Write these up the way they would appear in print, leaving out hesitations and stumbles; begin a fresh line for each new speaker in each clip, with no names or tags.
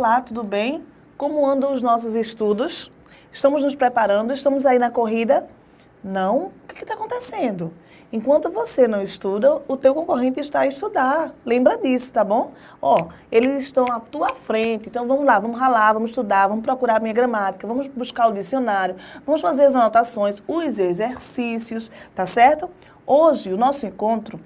Olá, tudo bem? Como andam os nossos estudos? Estamos nos preparando? Estamos aí na corrida? Não? O que está acontecendo? Enquanto você não estuda, o teu concorrente está a estudar. Lembra disso, tá bom? Ó, eles estão à tua frente, então vamos lá, vamos ralar, vamos estudar, vamos procurar a minha gramática, vamos buscar o dicionário, vamos fazer as anotações, os exercícios, tá certo? Hoje, o nosso encontro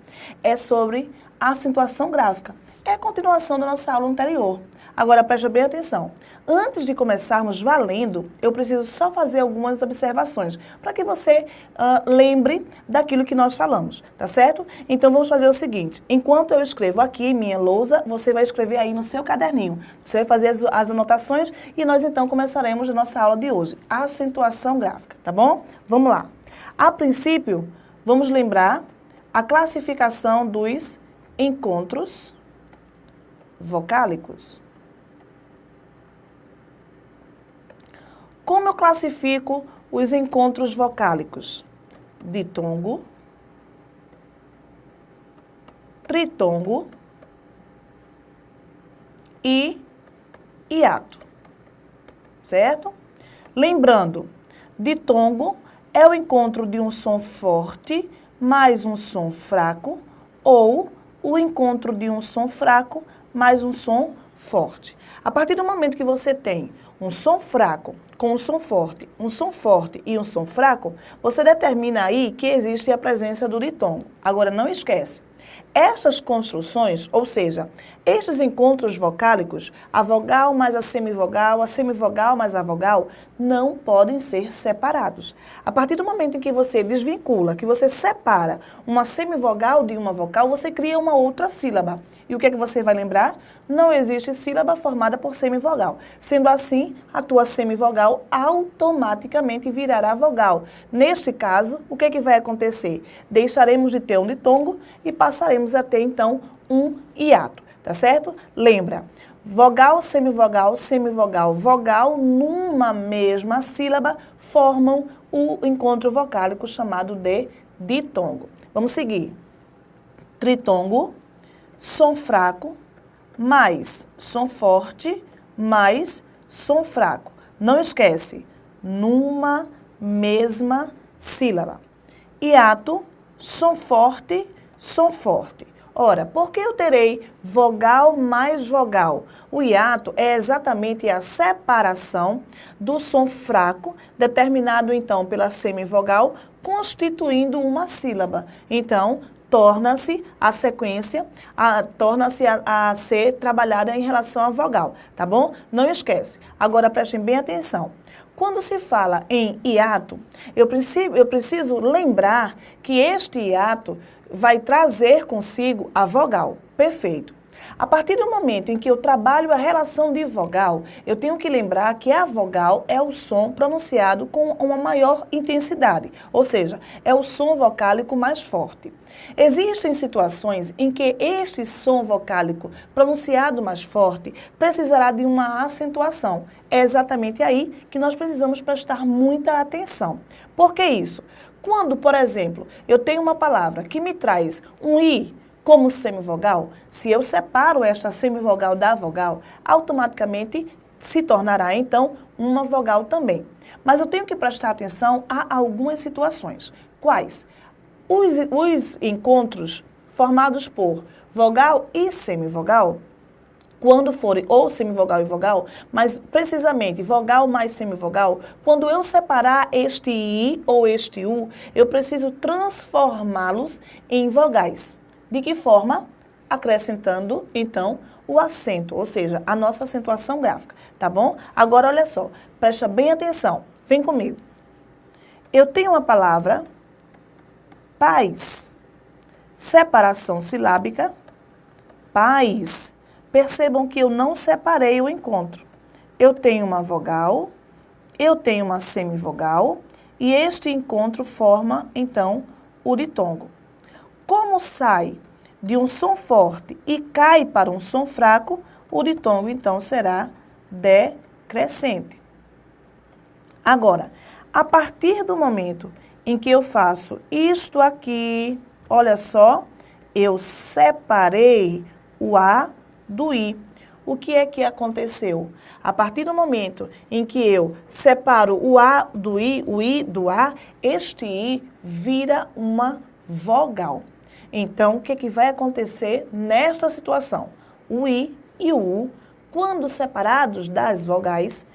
é sobre acentuação gráfica. É a continuação da nossa aula anterior. Agora, preste bem atenção. Antes de começarmos valendo, eu preciso só fazer algumas observações, para que você lembre daquilo que nós falamos, tá certo? Então, vamos fazer o seguinte. Enquanto eu escrevo aqui em minha lousa, você vai escrever aí no seu caderninho. Você vai fazer as anotações e nós, então, começaremos a nossa aula de hoje. Acentuação gráfica, tá bom? Vamos lá. A princípio, vamos lembrar a classificação dos encontros vocálicos. Como eu classifico os encontros vocálicos? Ditongo, tritongo e hiato, certo? Lembrando, ditongo é o encontro de um som forte mais um som fraco ou o encontro de um som fraco mais um som forte. A partir do momento que você tem um som fraco com um som forte e um som fraco, você determina aí que existe a presença do ditongo. Agora, não esquece, essas construções, ou seja, estes encontros vocálicos, a vogal mais a semivogal mais a vogal, não podem ser separados. A partir do momento em que você desvincula, que você separa uma semivogal de uma vocal, você cria uma outra sílaba. E o que é que você vai lembrar? Não existe sílaba formada por semivogal. Sendo assim, a tua semivogal automaticamente virará vogal. Neste caso, o que é que vai acontecer? Deixaremos de ter um ditongo e passaremos a ter, então, um hiato. Tá certo? Lembra, vogal, semivogal, vogal numa mesma sílaba formam o encontro vocálico chamado de ditongo. Vamos seguir. Tritongo, som fraco, mais som forte, mais som fraco. Não esquece, numa mesma sílaba. Hiato, som forte, som forte. Ora, por que eu terei vogal mais vogal? O hiato é exatamente a separação do som fraco, determinado então pela semivogal, constituindo uma sílaba. Então, torna-se a sequência, torna-se a ser trabalhada em relação à vogal, tá bom? Não esquece. Agora, prestem bem atenção. Quando se fala em hiato, eu preciso lembrar que este hiato vai trazer consigo a vogal. Perfeito. A partir do momento em que eu trabalho a relação de vogal, eu tenho que lembrar que a vogal é o som pronunciado com uma maior intensidade, ou seja, é o som vocálico mais forte. Existem situações em que este som vocálico pronunciado mais forte precisará de uma acentuação. É exatamente aí que nós precisamos prestar muita atenção. Por que isso? Quando, por exemplo, eu tenho uma palavra que me traz um i como semivogal, se eu separo esta semivogal da vogal, automaticamente se tornará, então, uma vogal também. Mas eu tenho que prestar atenção a algumas situações. Quais? Os encontros formados por vogal e semivogal, quando forem ou semivogal e vogal, mas precisamente vogal mais semivogal, quando eu separar este i ou este u, eu preciso transformá-los em vogais. De que forma? Acrescentando, então, o acento, ou seja, a nossa acentuação gráfica, tá bom? Agora, olha só, presta bem atenção, vem comigo. Eu tenho uma palavra, paz, separação silábica, paz. Percebam que eu não separei o encontro. Eu tenho uma vogal, eu tenho uma semivogal e este encontro forma, então, o ditongo. Como sai de um som forte e cai para um som fraco, o ditongo, então, será decrescente. Agora, a partir do momento em que eu faço isto aqui, olha só, eu separei o A do I. o que é que aconteceu? A partir do momento em que eu separo o A do I, o I do A, este I vira uma vogal. Então, o que é que vai acontecer nesta situação? O I e o U, quando separados das vogais,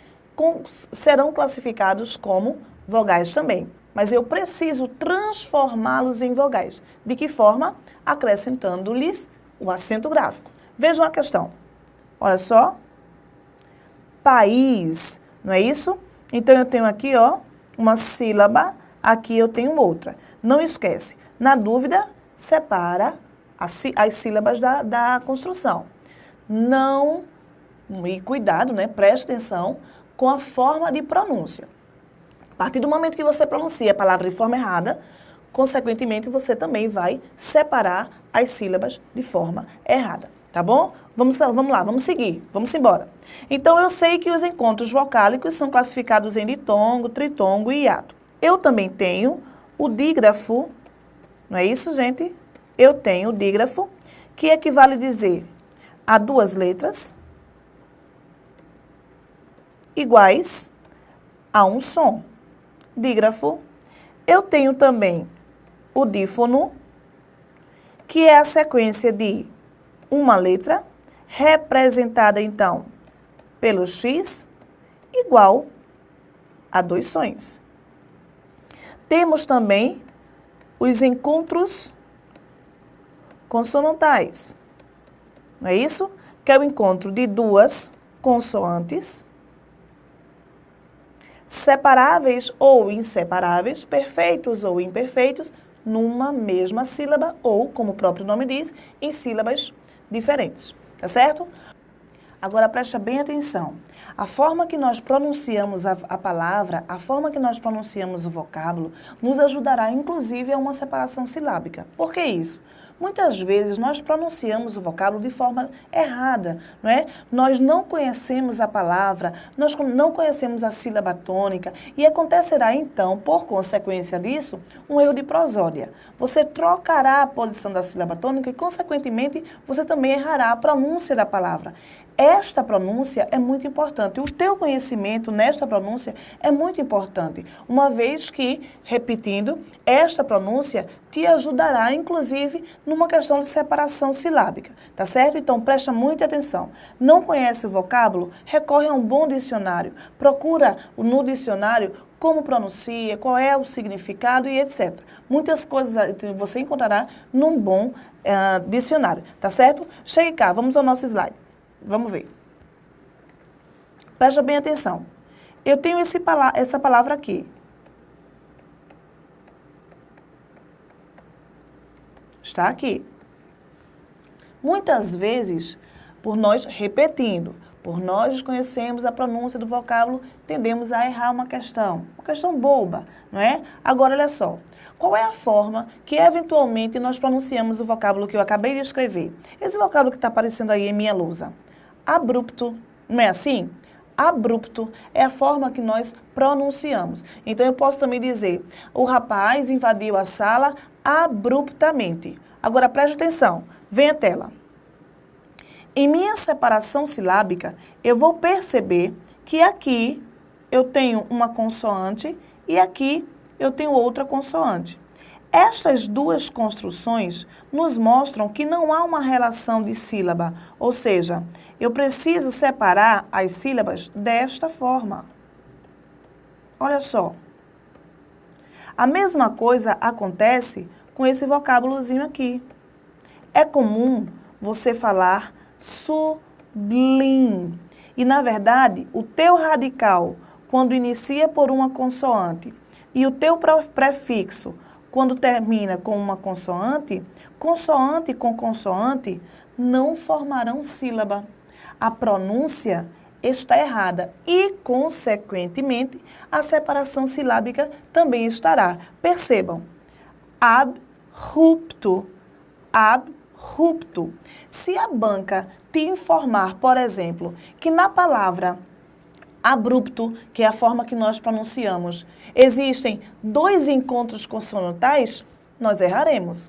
serão classificados como vogais também. Mas eu preciso transformá-los em vogais. De que forma? Acrescentando-lhes o acento gráfico. Vejam a questão. Olha só. País, não é isso? Então, eu tenho aqui, ó, uma sílaba, aqui eu tenho outra. Não esquece. Na dúvida, separa as sílabas da construção. Não, e cuidado, né? Preste atenção com a forma de pronúncia. A partir do momento que você pronuncia a palavra de forma errada, consequentemente, você também vai separar as sílabas de forma errada, tá bom? Vamos lá, vamos seguir, vamos embora. Então, eu sei que os encontros vocálicos são classificados em ditongo, tritongo e hiato. Eu também tenho o dígrafo, não é isso, gente? Eu tenho o dígrafo, que equivale a dizer a duas letras iguais a um som. Dígrafo. Eu tenho também o dífono, que é a sequência de uma letra, representada, então, pelo X, igual a dois sons. Temos também os encontros consonantais, não é isso? Que é o encontro de duas consoantes, separáveis ou inseparáveis, perfeitos ou imperfeitos, numa mesma sílaba ou, como o próprio nome diz, em sílabas diferentes, tá certo? Agora, presta bem atenção. A forma que nós pronunciamos a palavra, a forma que nós pronunciamos o vocábulo, nos ajudará, inclusive, a uma separação silábica. Por que isso? Muitas vezes nós pronunciamos o vocábulo de forma errada, não é? Nós não conhecemos a palavra, nós não conhecemos a sílaba tônica e acontecerá então, por consequência disso, um erro de prosódia. Você trocará a posição da sílaba tônica e, consequentemente, você também errará a pronúncia da palavra. Esta pronúncia é muito importante. O teu conhecimento nesta pronúncia é muito importante, uma vez que, repetindo, esta pronúncia te ajudará, inclusive, numa questão de separação silábica, tá certo? Então, presta muita atenção. Não conhece o vocábulo? Recorre a um bom dicionário. Procura no dicionário como pronuncia, qual é o significado e etc. Muitas coisas você encontrará num bom dicionário, tá certo? Chegue cá, vamos ao nosso slide. Vamos ver. Presta bem atenção. Eu tenho essa palavra aqui. Está aqui. Muitas vezes, por nós repetindo, por nós desconhecermos a pronúncia do vocábulo, tendemos a errar uma questão boba, não é? Agora, olha só. Qual é a forma que, eventualmente, nós pronunciamos o vocábulo que eu acabei de escrever? Esse vocábulo que está aparecendo aí em minha lousa. Abrupto, não é assim? Abrupto é a forma que nós pronunciamos. Então, eu posso também dizer, o rapaz invadiu a sala abruptamente. Agora, preste atenção, vem a tela. Em minha separação silábica, eu vou perceber que aqui eu tenho uma consoante e aqui eu tenho outra consoante. Estas duas construções nos mostram que não há uma relação de sílaba, ou seja, eu preciso separar as sílabas desta forma. Olha só. A mesma coisa acontece com esse vocábulozinho aqui. É comum você falar sublime. E, na verdade, o teu radical, quando inicia por uma consoante, e o teu prefixo, quando termina com uma consoante, consoante com consoante não formarão sílaba. A pronúncia está errada e, consequentemente, a separação silábica também estará. Percebam, abrupto, abrupto. Se a banca te informar, por exemplo, que na palavra abrupto, que é a forma que nós pronunciamos, existem dois encontros consonantais, nós erraremos.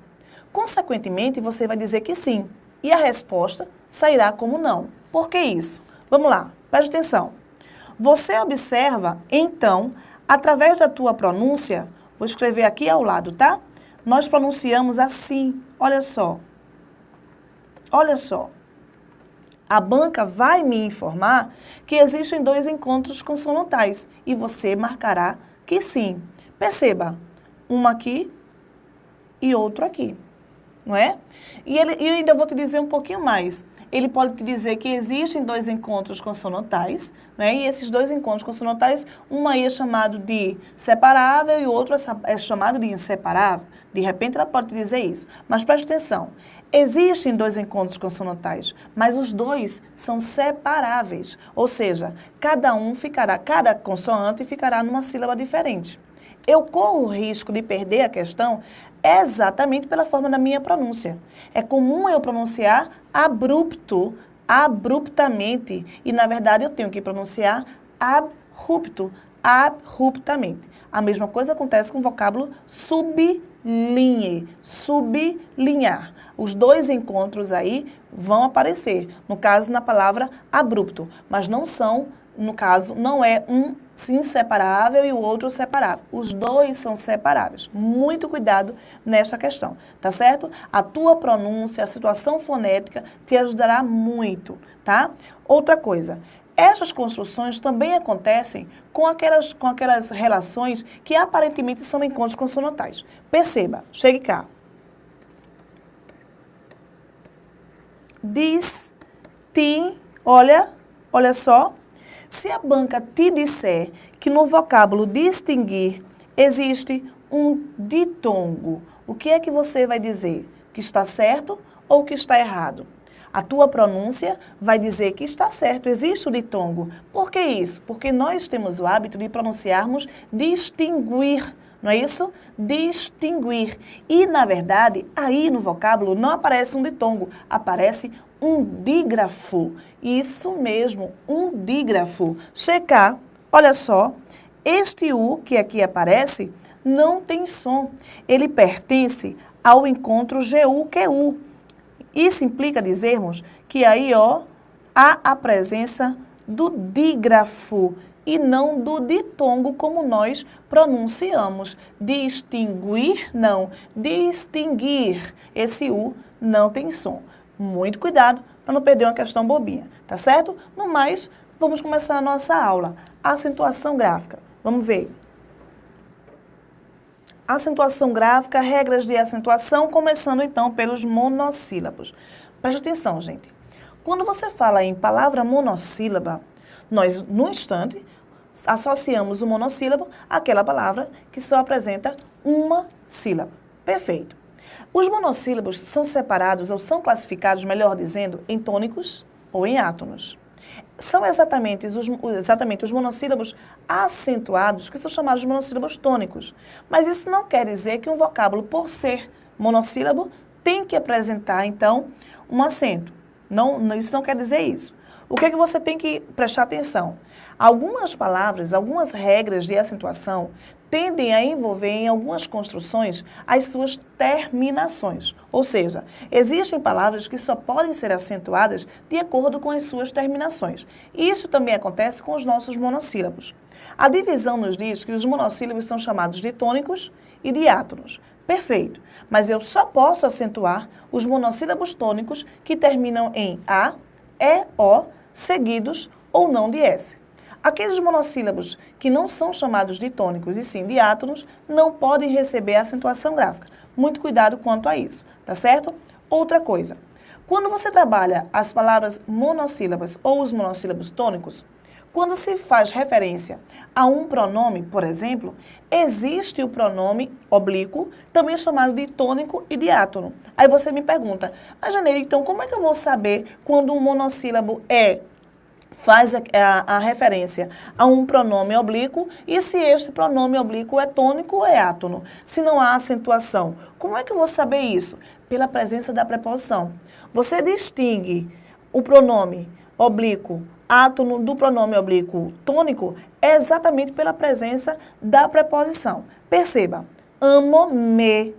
Consequentemente, você vai dizer que sim, e a resposta sairá como não. Por que isso? Vamos lá, preste atenção. Você observa, então, através da tua pronúncia, vou escrever aqui ao lado, tá? Nós pronunciamos assim, olha só. Olha só. A banca vai me informar que existem 2 encontros consonantais e você marcará que sim. Perceba, uma aqui e outro aqui, não é? E eu ainda vou te dizer um pouquinho mais. Ele pode te dizer que existem 2 encontros consonantais, né? E esses 2 encontros consonantais, um aí é chamado de separável e o outro é chamado de inseparável. De repente ela pode te dizer isso. Mas preste atenção, existem 2 encontros consonantais, mas os 2 são separáveis. Ou seja, cada consoante ficará numa sílaba diferente. Eu corro o risco de perder a questão exatamente pela forma da minha pronúncia. É comum eu pronunciar abrupto, abruptamente, e na verdade eu tenho que pronunciar abrupto, abruptamente. A mesma coisa acontece com o vocábulo sublinhe, sublinhar. Os 2 encontros aí vão aparecer, no caso na palavra abrupto, mas não são, no caso, não é um inseparável e o outro separável. Os 2 são separáveis. Muito cuidado nesta questão, tá certo? A tua pronúncia, a situação fonética te ajudará muito, tá? Outra coisa, estas construções também acontecem com aquelas relações que aparentemente são encontros consonantais. Perceba, chegue cá. Diz, ti, olha só. Se a banca te disser que no vocábulo distinguir existe um ditongo, o que é que você vai dizer? Que está certo ou que está errado? A tua pronúncia vai dizer que está certo, existe o ditongo. Por que isso? Porque nós temos o hábito de pronunciarmos distinguir, não é isso? Distinguir. E, na verdade, aí no vocábulo não aparece um ditongo, aparece um dígrafo. Isso mesmo, um dígrafo. Checar, olha só, este U que aqui aparece não tem som. Ele pertence ao encontro GU-QU. Isso implica dizermos que aí, ó, há a presença do dígrafo e não do ditongo como nós pronunciamos. Distinguir, não. Distinguir. Esse U não tem som. Muito cuidado para não perder uma questão bobinha, tá certo? No mais, vamos começar a nossa aula. Acentuação gráfica. Vamos ver. Acentuação gráfica, regras de acentuação, começando então pelos monossílabos. Preste atenção, gente. Quando você fala em palavra monossílaba, nós, no instante, associamos o monossílabo àquela palavra que só apresenta uma sílaba. Perfeito. Os monossílabos são separados ou são classificados, melhor dizendo, em tônicos ou em átonos. São exatamente os monossílabos acentuados que são chamados de monossílabos tônicos. Mas isso não quer dizer que um vocábulo, por ser monossílabo, tem que apresentar, então, um acento. Isso não quer dizer isso. O que é que você tem que prestar atenção? Algumas palavras, algumas regras de acentuação tendem a envolver em algumas construções as suas terminações. Ou seja, existem palavras que só podem ser acentuadas de acordo com as suas terminações. E isso também acontece com os nossos monossílabos. A divisão nos diz que os monossílabos são chamados de tônicos e de átonos. Perfeito, mas eu só posso acentuar os monossílabos tônicos que terminam em A, E, O, seguidos ou não de S. Aqueles monossílabos que não são chamados de tônicos e sim de átonos não podem receber acentuação gráfica. Muito cuidado quanto a isso, tá certo? Outra coisa, quando você trabalha as palavras monossílabas ou os monossílabos tônicos, quando se faz referência a um pronome, por exemplo, existe o pronome oblíquo, também chamado de tônico e de átono. Aí você me pergunta, mas Janeiro, então como é que eu vou saber quando um monossílabo faz a referência a um pronome oblíquo e se este pronome oblíquo é tônico ou é átono? Se não há acentuação, como é que eu vou saber isso? Pela presença da preposição. Você distingue o pronome oblíquo átono do pronome oblíquo tônico exatamente pela presença da preposição. Perceba, amo-me,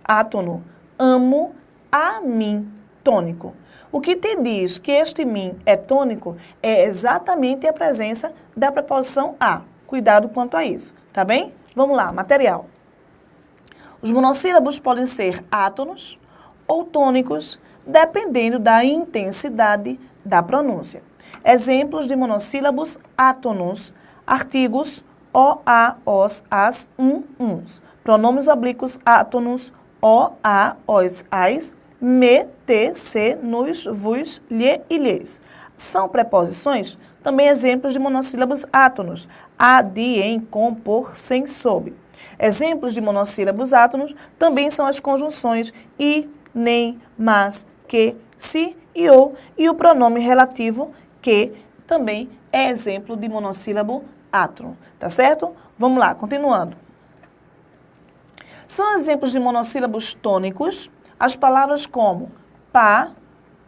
átono, amo a mim, tônico. O que te diz que este mim é tônico é exatamente a presença da preposição a. Cuidado quanto a isso, tá bem? Vamos lá, material. Os monossílabos podem ser átonos ou tônicos, dependendo da intensidade da pronúncia. Exemplos de monossílabos átonos: artigos o, a, os, as, uns. Pronomes oblíquos átonos: o, a, os, as, me, te, se, nos, vos, lhe e lhes. São preposições? Também exemplos de monossílabos átonos: a, de, em, com, por, sem, sob. Exemplos de monossílabos átonos também são as conjunções e, nem, mas, que, se e ou, e o pronome relativo que também é exemplo de monossílabo átono, tá certo? Vamos lá, continuando. São exemplos de monossílabos tônicos as palavras como pá,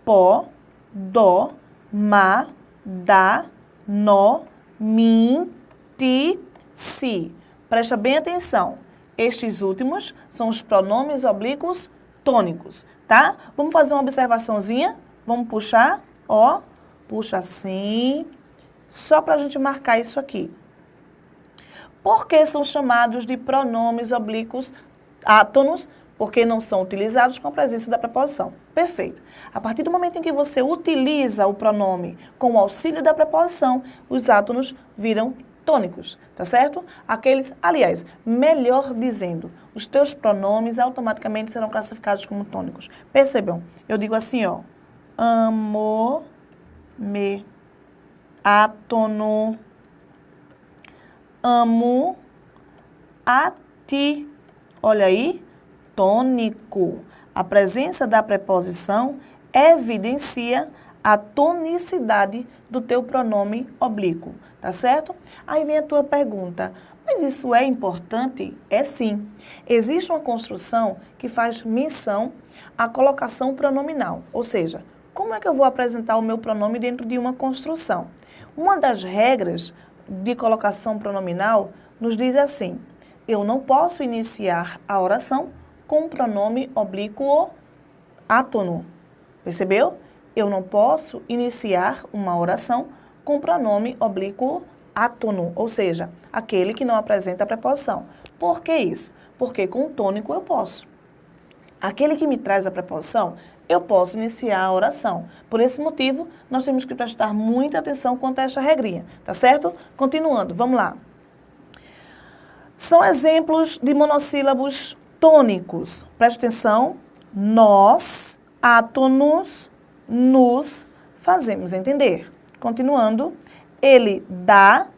pó, dó, má, dá, nó, mim, ti, si. Presta bem atenção. Estes últimos são os pronomes oblíquos tônicos, tá? Vamos fazer uma observaçãozinha? Vamos puxar, ó. Puxa assim, só para a gente marcar isso aqui. Por que são chamados de pronomes oblíquos átonos? Porque não são utilizados com a presença da preposição. Perfeito. A partir do momento em que você utiliza o pronome com o auxílio da preposição, os átonos viram tônicos, tá certo? Aqueles, aliás, melhor dizendo, os teus pronomes automaticamente serão classificados como tônicos. Percebam, eu digo assim, ó, amo, me, átono, amo, a ti. Olha aí, tônico. A presença da preposição evidencia a tonicidade do teu pronome oblíquo, tá certo? Aí vem a tua pergunta, mas isso é importante? É sim. Existe uma construção que faz menção à colocação pronominal, ou seja, como é que eu vou apresentar o meu pronome dentro de uma construção? Uma das regras de colocação pronominal nos diz assim: eu não posso iniciar a oração com o pronome oblíquo átono. Percebeu? Eu não posso iniciar uma oração com o pronome oblíquo átono, ou seja, aquele que não apresenta a preposição. Por que isso? Porque com o tônico eu posso. Aquele que me traz a preposição, eu posso iniciar a oração. Por esse motivo, nós temos que prestar muita atenção quanto a esta regrinha, tá certo? Continuando, vamos lá. São exemplos de monossílabos tônicos. Preste atenção. Nós, átonos, nos fazemos entender. Continuando. Ele dá,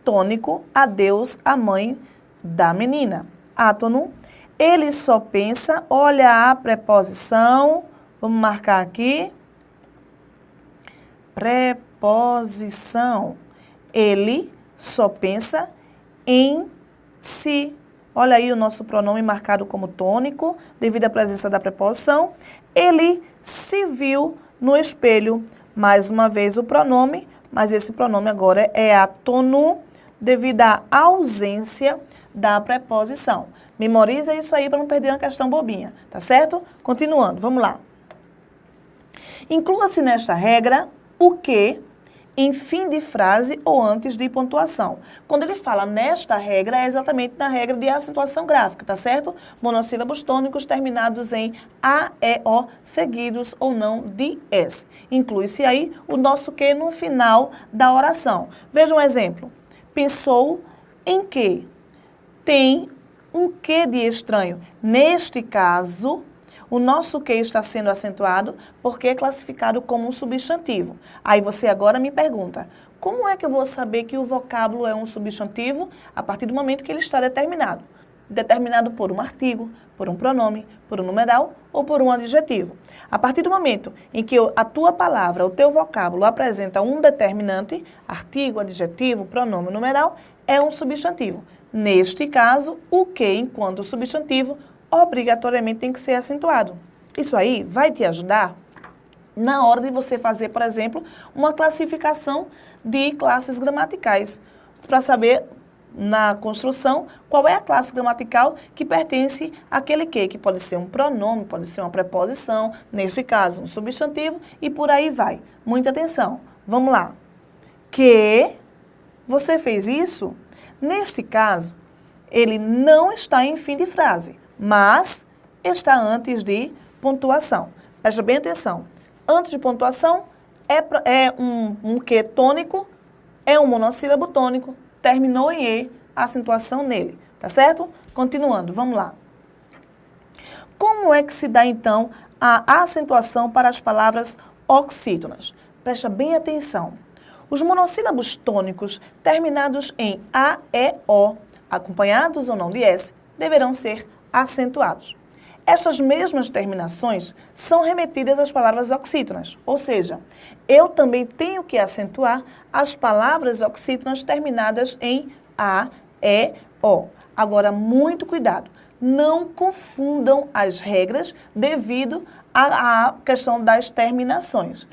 tônico, a Deus, a mãe da menina. Átono. Ele só pensa, olha a preposição. Vamos marcar aqui. Preposição. Ele só pensa em si. Olha aí o nosso pronome marcado como tônico, devido à presença da preposição. Ele se viu no espelho. Mais uma vez o pronome, mas esse pronome agora é átono, devido à ausência da preposição. Memoriza isso aí para não perder uma questão bobinha, tá certo? Continuando, vamos lá. Inclua-se nesta regra o que em fim de frase ou antes de pontuação. Quando ele fala nesta regra, é exatamente na regra de acentuação gráfica, tá certo? Monossílabos tônicos terminados em A, E, O, seguidos ou não de S. Inclui-se aí o nosso que no final da oração. Veja um exemplo. Pensou em que? Tem um que de estranho. Neste caso, o nosso que está sendo acentuado porque é classificado como um substantivo. Aí você agora me pergunta, como é que eu vou saber que o vocábulo é um substantivo a partir do momento que ele está determinado? Determinado por um artigo, por um pronome, por um numeral ou por um adjetivo. A partir do momento em que a tua palavra, o teu vocábulo apresenta um determinante, artigo, adjetivo, pronome, numeral, é um substantivo. Neste caso, o que, enquanto substantivo, obrigatoriamente tem que ser acentuado. Isso aí vai te ajudar na hora de você fazer, por exemplo, uma classificação de classes gramaticais, para saber na construção qual é a classe gramatical que pertence àquele que pode ser um pronome, pode ser uma preposição, neste caso um substantivo e por aí vai. Muita atenção. Vamos lá. Que você fez isso? Neste caso, ele não está em fim de frase, mas está antes de pontuação. Presta bem atenção. Antes de pontuação, é um que tônico, é um monossílabo tônico, terminou em E, acentuação nele, tá certo? Continuando, vamos lá. Como é que se dá, então, a acentuação para as palavras oxítonas? Presta bem atenção. Os monossílabos tônicos terminados em A, E, O, acompanhados ou não de S, deverão ser acentuados. Estas mesmas terminações são remetidas às palavras oxítonas, ou seja, eu também tenho que acentuar as palavras oxítonas terminadas em A, E, O. Agora, muito cuidado, não confundam as regras devido à questão das terminações.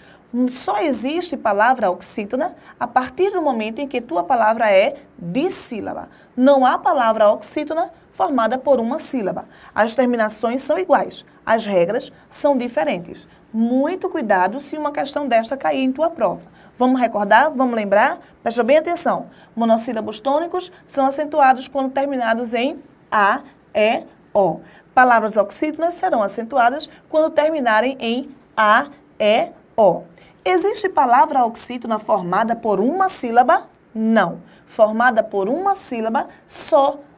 Só existe palavra oxítona a partir do momento em que tua palavra é dissílaba. Não há palavra oxítona formada por uma sílaba. As terminações são iguais, as regras são diferentes. Muito cuidado se uma questão desta cair em tua prova. Vamos recordar? Vamos lembrar? Presta bem atenção. Monossílabos tônicos são acentuados quando terminados em A, E, O. Palavras oxítonas serão acentuadas quando terminarem em A, E, O. Existe palavra oxítona formada por uma sílaba? Não. Formada por uma sílaba,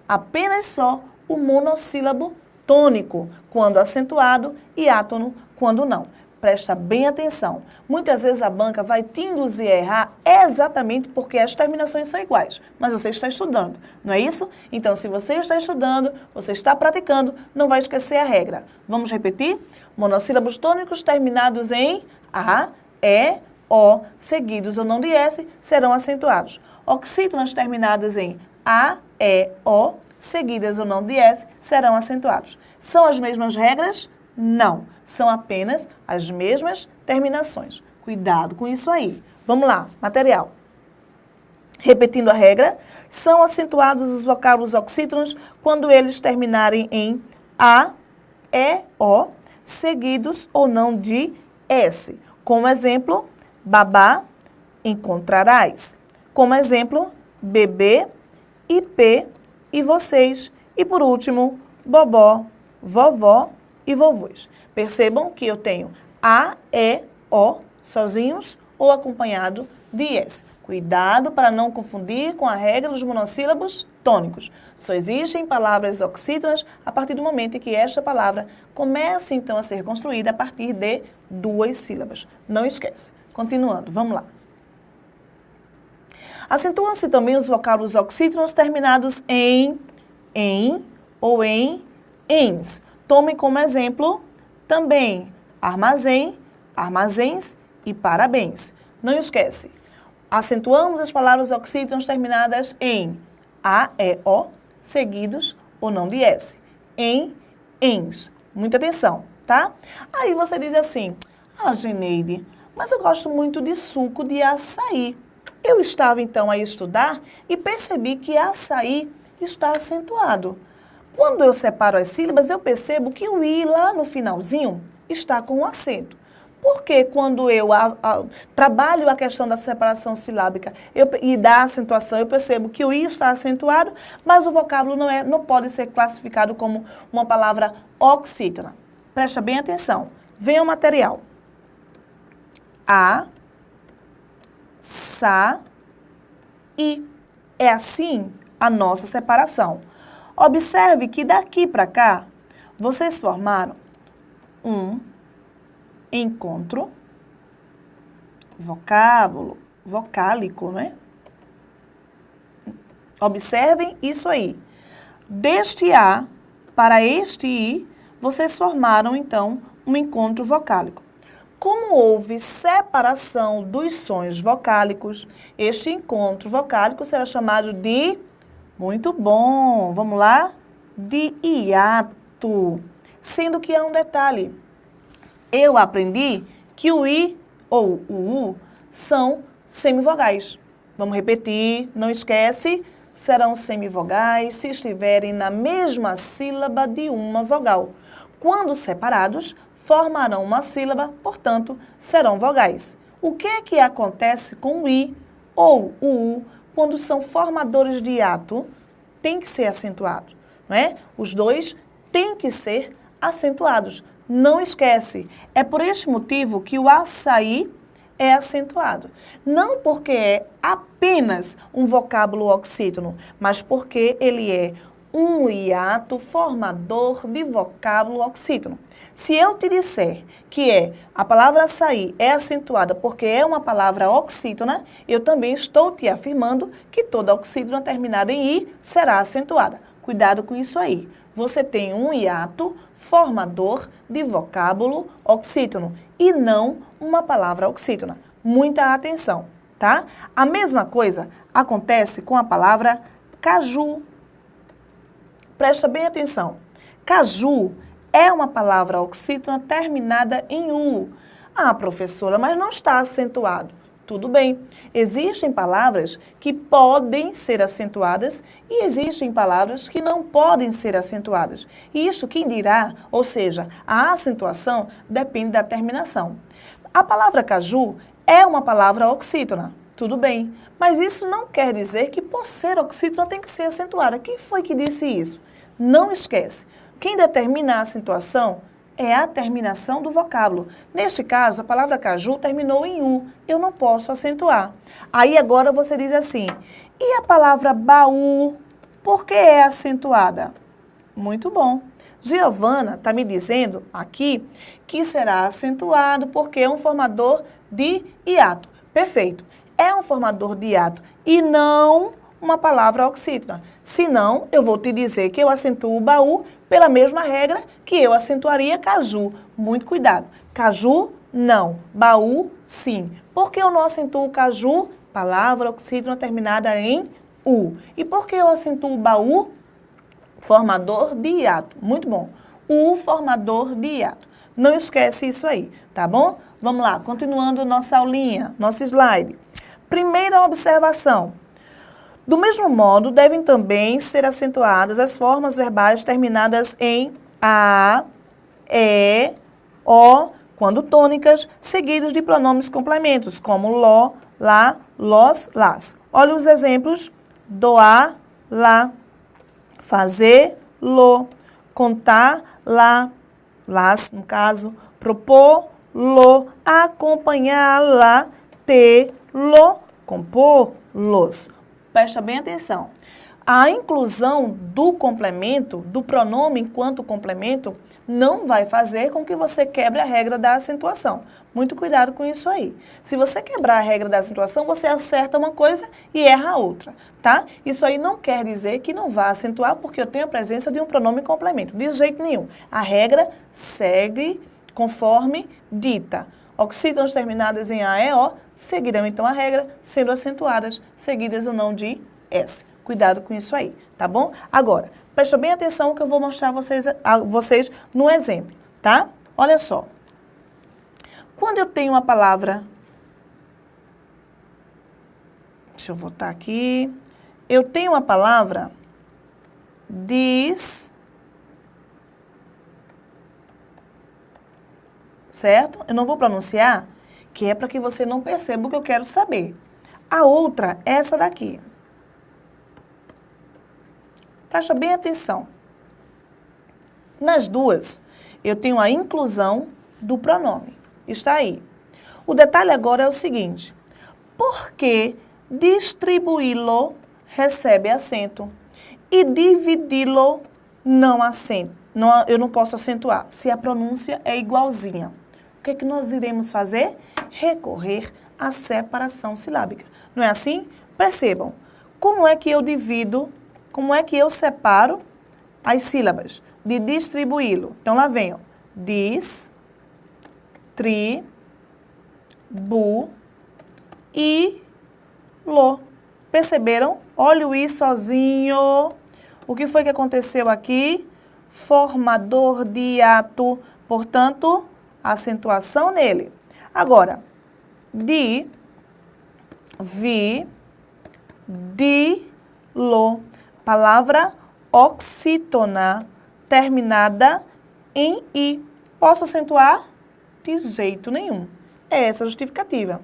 apenas só, o monossílabo tônico, quando acentuado, e átono, quando não. Presta bem atenção. Muitas vezes a banca vai te induzir a errar exatamente porque as terminações são iguais, mas você está estudando, não é isso? Então, se você está estudando, você está praticando, não vai esquecer a regra. Vamos repetir? Monossílabos tônicos terminados em A, E, O, seguidos ou não de S, serão acentuados. Oxítonas terminadas em A, E, O, seguidas ou não de S, serão acentuados. São as mesmas regras? Não. São apenas as mesmas terminações. Cuidado com isso aí. Vamos lá, material. Repetindo a regra, são acentuados os vocábulos oxítonos quando eles terminarem em A, E, O, seguidos ou não de S. Como exemplo, babá, encontrarás. Como exemplo, bebê, IP e vocês. E por último, bobó, vovó e vovôs. Percebam que eu tenho A, E, O sozinhos ou acompanhado de S. Cuidado para não confundir com a regra dos monossílabos tônicos. Só existem palavras oxítonas a partir do momento em que esta palavra começa então a ser construída a partir de duas sílabas. Não esquece. Continuando, vamos lá. Acentuam-se também os vocábulos oxítonos terminados em ou em ens. Tomem como exemplo também armazém, armazéns e parabéns. Não esquece. Acentuamos as palavras oxítonas terminadas em A, E, O, seguidos ou não de S. Em, ens. Muita atenção, tá? Aí você diz assim, Geneide, mas eu gosto muito de suco de açaí. Eu estava então a estudar e percebi que açaí está acentuado. Quando eu separo as sílabas, eu percebo que o I lá no finalzinho está com um acento. Porque quando eu trabalho a questão da separação silábica e da acentuação, eu percebo que o I está acentuado, mas o vocábulo não pode ser classificado como uma palavra oxítona. Presta bem atenção. Venha o material. A, sa, i. É assim a nossa separação. Observe que daqui para cá, vocês formaram um encontro, vocábulo, vocálico, né? Observem isso aí. Deste A para este I, vocês formaram, então, um encontro vocálico. Como houve separação dos sons vocálicos, este encontro vocálico será chamado de, muito bom, vamos lá, de hiato. Sendo que há um detalhe. Eu aprendi que o I ou o U são semivogais. Vamos repetir, não esquece, serão semivogais se estiverem na mesma sílaba de uma vogal. Quando separados, formarão uma sílaba, portanto, serão vogais. O que é que acontece com o I ou o U quando são formadores de hiato? Tem que ser acentuado, não é? Os dois têm que ser acentuados. Não esquece, é por este motivo que o açaí é acentuado. Não porque é apenas um vocábulo oxítono, mas porque ele é um hiato formador de vocábulo oxítono. Se eu te disser que a palavra açaí é acentuada porque é uma palavra oxítona, eu também estou te afirmando que toda oxítona terminada em i será acentuada. Cuidado com isso aí. Você tem um hiato formador de vocábulo oxítono e não uma palavra oxítona. Muita atenção, tá? A mesma coisa acontece com a palavra caju. Presta bem atenção. Caju é uma palavra oxítona terminada em U. Ah, professora, mas não está acentuado. Tudo bem. Existem palavras que podem ser acentuadas e existem palavras que não podem ser acentuadas. E isso quem dirá, ou seja, a acentuação depende da terminação. A palavra caju é uma palavra oxítona. Tudo bem. Mas isso não quer dizer que por ser oxítona tem que ser acentuada. Quem foi que disse isso? Não esquece. Quem determina a acentuação é a terminação do vocábulo. Neste caso, a palavra caju terminou em U. Eu não posso acentuar. Aí agora você diz assim, e a palavra baú, por que é acentuada? Muito bom. Giovana está me dizendo aqui que será acentuado porque é um formador de hiato. Perfeito. É um formador de hiato e não uma palavra oxítona. Senão, eu vou te dizer que eu acentuo o baú pela mesma regra que eu acentuaria caju. Muito cuidado. Caju, não. Baú, sim. Por que eu não acentuo caju? Palavra oxítona terminada em U. E por que eu acentuo baú? Formador de hiato. Muito bom. U, formador de hiato. Não esquece isso aí, tá bom? Vamos lá, continuando nossa aulinha, nosso slide. Primeira observação. Do mesmo modo, devem também ser acentuadas as formas verbais terminadas em A, E, O, quando tônicas, seguidos de pronomes complementos, como lo, lá, los, las. Olha os exemplos: doar, lá, fazer, lo, contar, lá, las, no caso, propor, lo, acompanhar, lá, ter, lo, compor, los. Presta bem atenção. A inclusão do complemento, do pronome enquanto complemento, não vai fazer com que você quebre a regra da acentuação. Muito cuidado com isso aí. Se você quebrar a regra da acentuação, você acerta uma coisa e erra a outra, tá? Isso aí não quer dizer que não vá acentuar porque eu tenho a presença de um pronome complemento. De jeito nenhum. A regra segue conforme dita. Oxítonos terminadas em A, E, O seguirão então a regra, sendo acentuadas, seguidas ou não de S. Cuidado com isso aí, tá bom? Agora, presta bem atenção que eu vou mostrar a vocês no exemplo, tá? Olha só. Quando eu tenho uma palavra... Deixa eu voltar aqui. Eu tenho uma palavra diz... Certo? Eu não vou pronunciar, que é para que você não perceba o que eu quero saber. A outra é essa daqui. Presta bem atenção. Nas duas, eu tenho a inclusão do pronome. Está aí. O detalhe agora é o seguinte. Por que distribuí-lo recebe acento e dividi-lo não acento? Eu não posso acentuar, se a pronúncia é igualzinha. O que é que nós iremos fazer? Recorrer à separação silábica. Não é assim? Percebam, como é que eu divido, como é que eu separo as sílabas de distribuí-lo? Então, lá vem, ó. Dis, tri, bu e lo. Perceberam? Olha o i sozinho. O que foi que aconteceu aqui? Formador de hiato, portanto, acentuação nele. Agora, di, vi, di, lo. Palavra oxítona, terminada em i. Posso acentuar? De jeito nenhum. É essa a justificativa.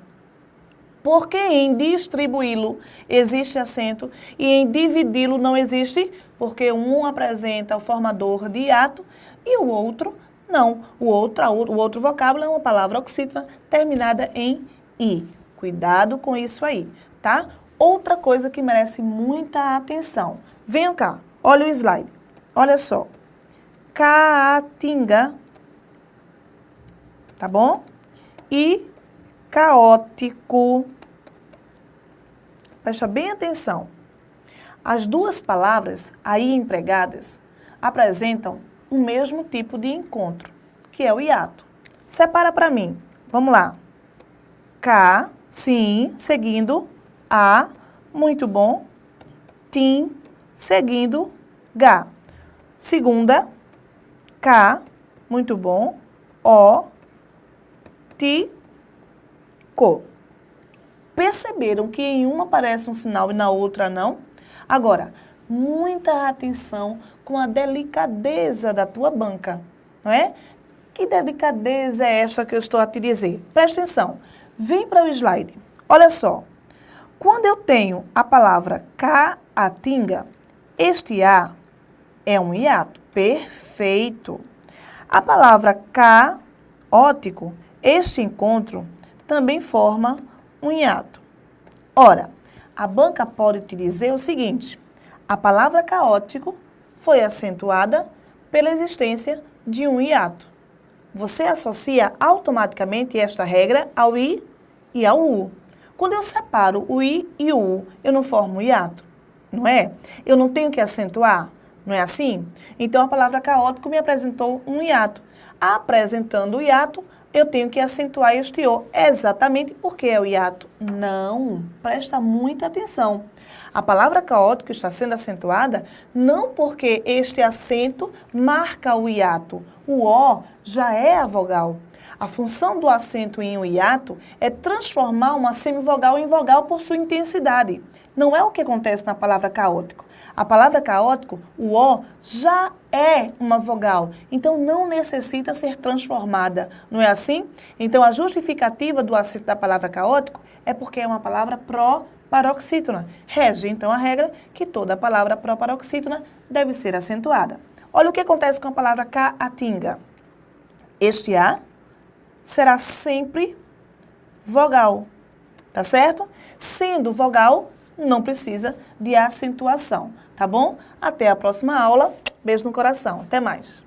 Porque em distribuí-lo existe acento e em dividi-lo não existe, porque um apresenta o formador de hiato e o outro não. O outro vocábulo é uma palavra oxítona terminada em i. Cuidado com isso aí, tá? Outra coisa que merece muita atenção. Venham cá, olha o slide. Olha só. Caatinga, tá bom? E caótico. Presta bem atenção. As duas palavras aí empregadas apresentam o mesmo tipo de encontro, que é o hiato. Separa para mim. Vamos lá. Ca, sim, seguindo a, muito bom. Tim, seguindo ga. Segunda, ca, muito bom. O, ti, co. Perceberam que em uma aparece um sinal e na outra não? Agora, muita atenção com a delicadeza da tua banca, não é? Que delicadeza é esta que eu estou a te dizer? Presta atenção. Vem para o slide. Olha só. Quando eu tenho a palavra caatinga, este A é um hiato. Perfeito. A palavra caótico, este encontro, também forma um hiato. Ora, a banca pode te dizer o seguinte: a palavra caótico foi acentuada pela existência de um hiato. Você associa automaticamente esta regra ao i e ao u. Quando eu separo o i e o u, eu não formo hiato, não é? Eu não tenho que acentuar, não é assim? Então, a palavra caótico me apresentou um hiato. Apresentando o hiato, eu tenho que acentuar este o. Exatamente porque é o hiato? Não, presta muita atenção. A palavra caótico está sendo acentuada não porque este acento marca o hiato. O O já é a vogal. A função do acento em um hiato é transformar uma semivogal em vogal por sua intensidade. Não é o que acontece na palavra caótico. A palavra caótico, o O, já é uma vogal, então não necessita ser transformada, não é assim? Então a justificativa do acento da palavra caótico é porque é uma palavra pró-paroxítona. Rege então a regra que toda palavra pró-paroxítona deve ser acentuada. Olha o que acontece com a palavra caatinga. Este A será sempre vogal, tá certo? Sendo vogal, não precisa de acentuação, tá bom? Até a próxima aula. Beijo no coração. Até mais.